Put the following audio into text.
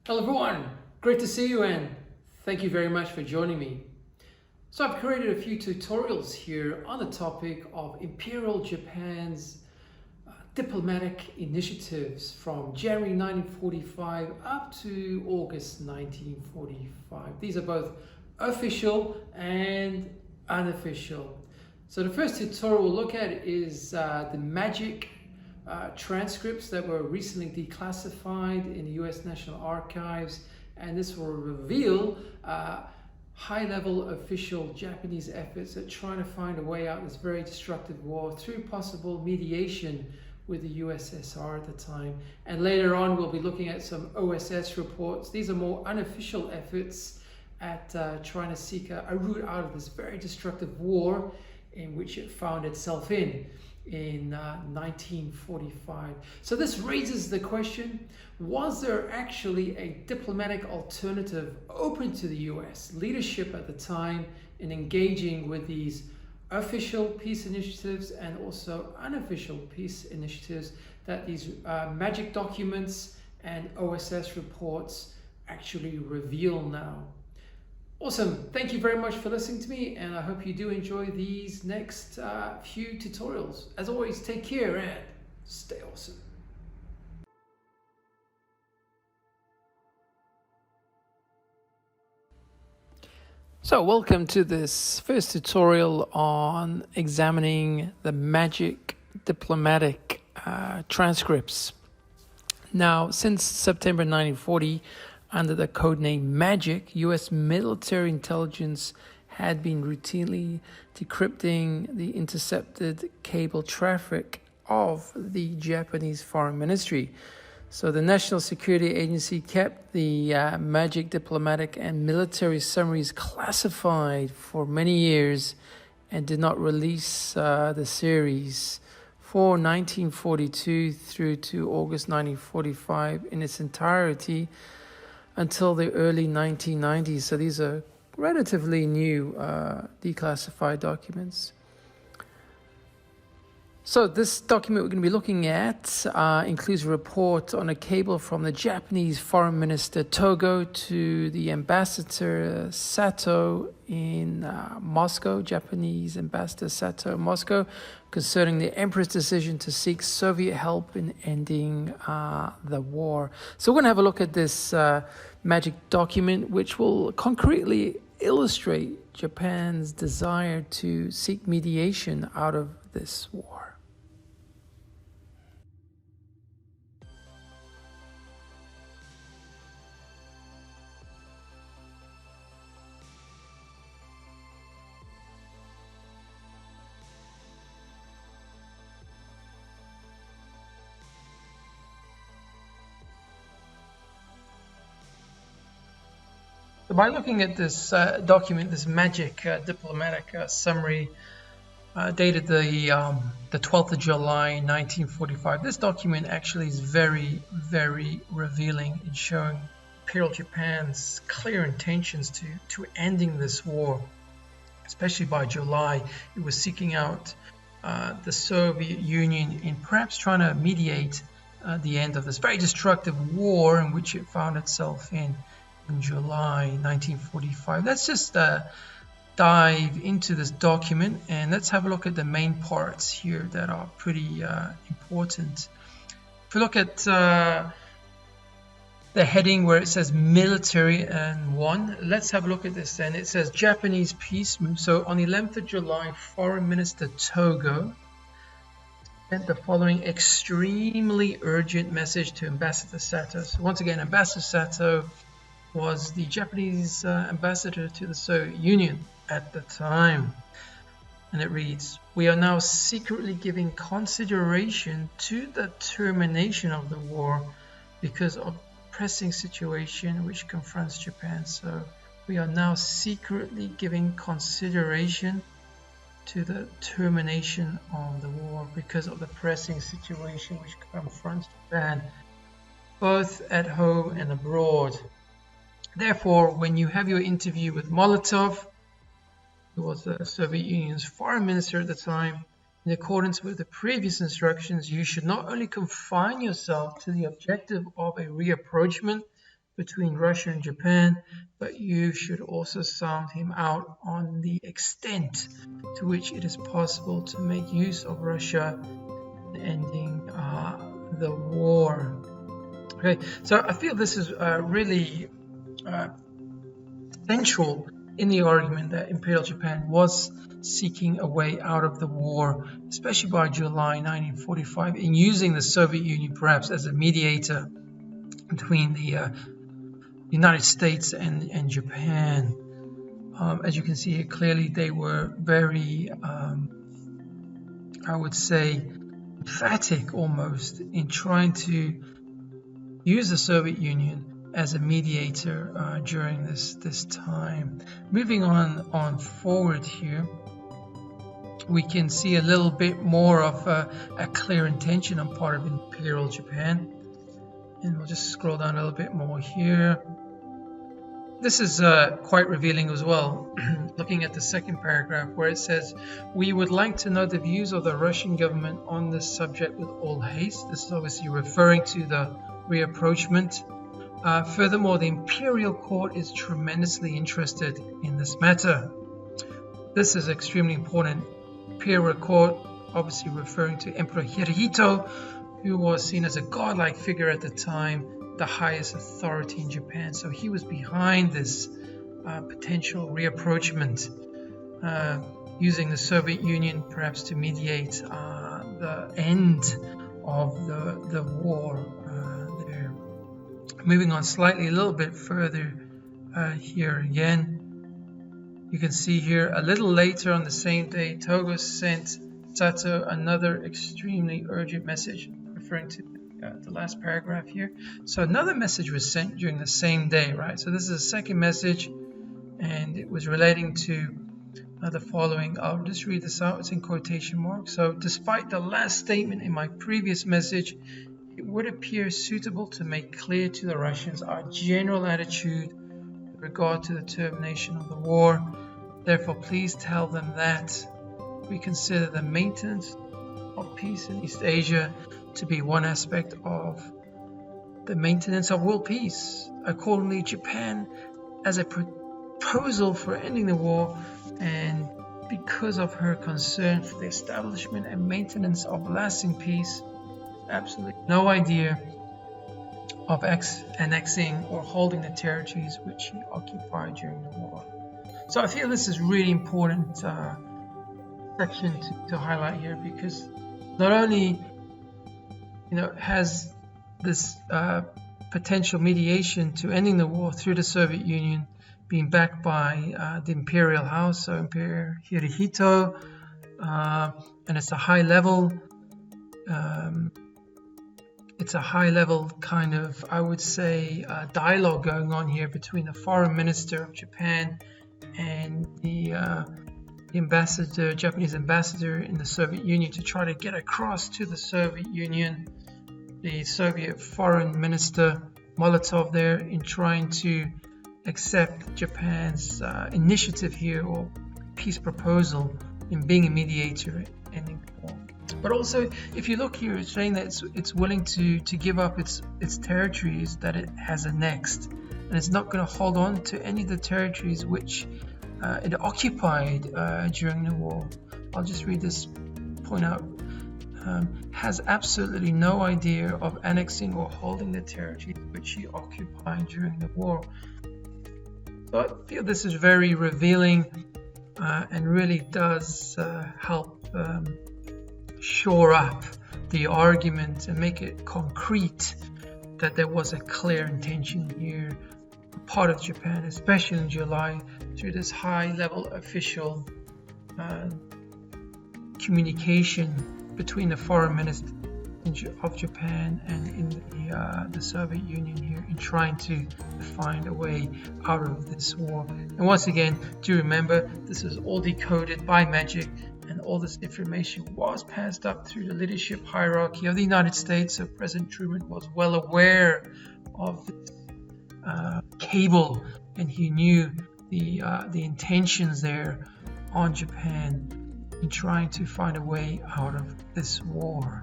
Hello everyone, great to see you and thank you very much for joining me. So I've created a few tutorials here on the topic of Imperial Japan's diplomatic initiatives from January 1945 up to August 1945. These are both official and unofficial. So the first tutorial we'll look at is the magic transcripts that were recently declassified in the US National Archives, and this will reveal high-level official Japanese efforts at trying to find a way out of this very destructive war through possible mediation with the USSR at the time. And later on we'll be looking at some OSS reports. These are more unofficial efforts at trying to seek a route out of this very destructive war in which it found itself in 1945. So this raises the question, was there actually a diplomatic alternative open to the US leadership at the time in engaging with these official peace initiatives and also unofficial peace initiatives that these magic documents and OSS reports actually reveal now? Awesome. Thank you very much for listening to me, and I hope you do enjoy these next few tutorials. As always, take care and stay awesome. So welcome to this first tutorial on examining the magic diplomatic transcripts. Now, since September 1940, under the codename Magic, US military intelligence had been routinely decrypting the intercepted cable traffic of the Japanese Foreign Ministry. So the National Security Agency kept the Magic diplomatic and military summaries classified for many years and did not release the series for 1942 through to August 1945 in its entirety until the early 1990s. So these are relatively new declassified documents. So this document we're going to be looking at includes a report on a cable from the Japanese Foreign Minister Togo to the Ambassador Sato in Moscow, Japanese Ambassador Sato in Moscow, concerning the Emperor's decision to seek Soviet help in ending the war. So we're going to have a look at this magic document, which will concretely illustrate Japan's desire to seek mediation out of this war. By looking at this document, this magic diplomatic summary dated the 12th of July 1945, this document actually is very, very revealing in showing Imperial Japan's clear intentions to ending this war. Especially by July, it was seeking out the Soviet Union in perhaps trying to mediate the end of this very destructive war in which it found itself in July 1945. Let's just dive into this document and let's have a look at the main parts here that are pretty important. If we look at the heading where it says military and one, let's have a look at this then. It says Japanese peace move. So on the 11th of July, Foreign Minister Togo sent the following extremely urgent message to Ambassador Sato. So once again, Ambassador Sato was the Japanese ambassador to the Soviet Union at the time. And it reads, "We are now secretly giving consideration to the termination of the war because of pressing situation which confronts Japan." So we are now secretly giving consideration to the termination of the war because of the pressing situation which confronts Japan, both at home and abroad. Therefore, when you have your interview with Molotov, who was the Soviet Union's foreign minister at the time, in accordance with the previous instructions, you should not only confine yourself to the objective of a reapproachment between Russia and Japan, but you should also sound him out on the extent to which it is possible to make use of Russia in ending the war. Okay, so I feel this is really central in the argument that Imperial Japan was seeking a way out of the war, especially by July 1945, in using the Soviet Union perhaps as a mediator between the United States and Japan. As you can see here, clearly they were very, I would say, emphatic almost in trying to use the Soviet Union as a mediator during this time. Moving on forward here, we can see a little bit more of a clear intention on part of Imperial Japan. And we'll just scroll down a little bit more here. This is quite revealing as well, looking at the second paragraph where it says, "We would like to know the views of the Russian government on this subject with all haste." This is obviously referring to the rapprochement. Furthermore, the Imperial Court is tremendously interested in this matter. This is extremely important. Imperial Court, obviously referring to Emperor Hirohito, who was seen as a godlike figure at the time, the highest authority in Japan. So he was behind this potential rapprochement, using the Soviet Union perhaps to mediate the end of the war there. Moving on slightly a little bit further here again, you can see here a little later on the same day, Togo sent Sato another extremely urgent message, referring to the last paragraph here. So another message was sent during the same day, right? So this is a second message, and it was relating to the following. I'll just read this out. It's in quotation marks. So, despite the last statement in my previous message, it would appear suitable to make clear to the Russians our general attitude with regard to the termination of the war. Therefore, please tell them that we consider the maintenance of peace in East Asia to be one aspect of the maintenance of world peace. Accordingly, Japan, as a proposal for ending the war, and because of her concern for the establishment and maintenance of lasting peace, absolutely no idea of annexing or holding the territories which she occupied during the war. So I feel this is really important section to highlight here, because not only has this potential mediation to ending the war through the Soviet Union being backed by the Imperial House, so Emperor Hirohito, and it's a high level kind of, I would say, dialogue going on here between the foreign minister of Japan and the Japanese ambassador in the Soviet Union, to try to get across to the Soviet Union, the Soviet foreign minister Molotov there, in trying to accept Japan's initiative here, or peace proposal, in being a mediator ending the war. But also, if you look here, it's saying that it's willing to give up its territories that it has annexed, and it's not going to hold on to any of the territories which it occupied during the war. I'll just read this point out. Has absolutely no idea of annexing or holding the territories which she occupied during the war. So I feel this is very revealing and really does help shore up the argument and make it concrete that there was a clear intention here, part of Japan, especially in July, through this high-level official communication between the foreign minister of Japan and in the Soviet Union here, in trying to find a way out of this war. And once again, do remember, this is all decoded by magic, and all this information was passed up through the leadership hierarchy of the United States. So President Truman was well aware of this cable, and he knew the intentions there on Japan in trying to find a way out of this war.